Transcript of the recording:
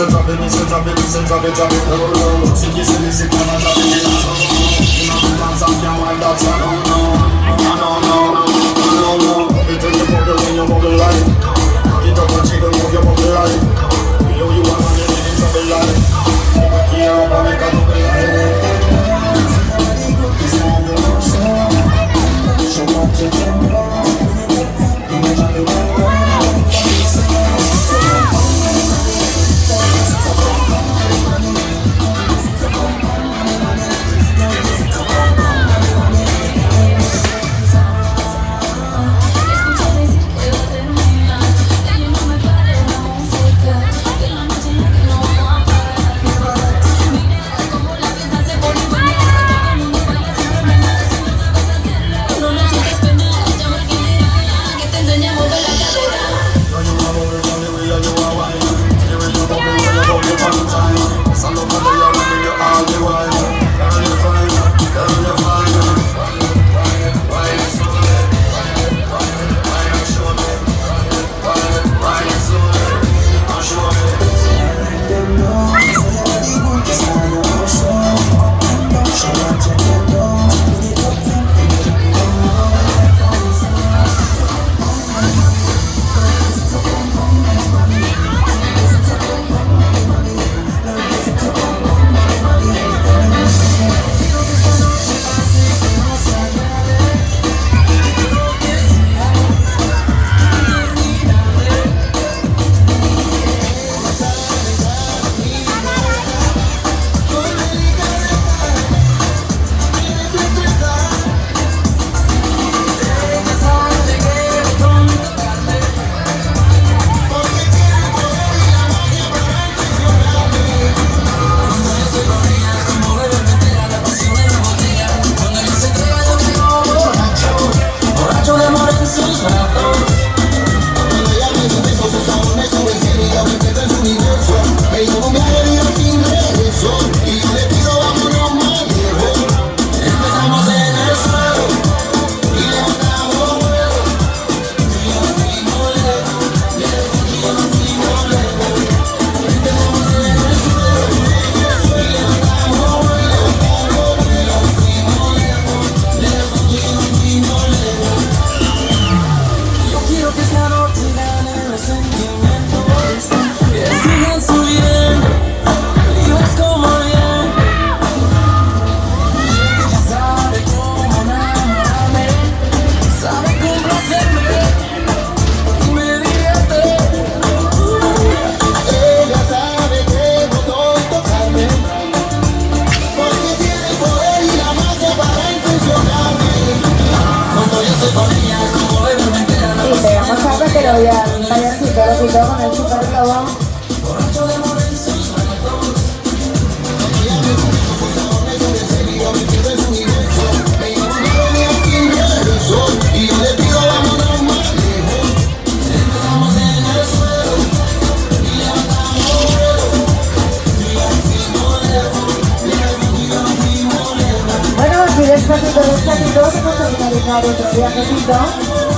say drop it, me say drop it, me say drop it low, low. See you see me sit down and drop it in a slow. You know the dance and can't wind that so no, no. No. Up it when you bubble, when you bubble like. Pick it up and jiggle, move your bubble like. You want to get in trouble like. Here up and make a double like. Show up to tempo. pero ya Tallercito lo quitó con el super globo. Bueno, así despacito, vamos a finalizar otro viajecito.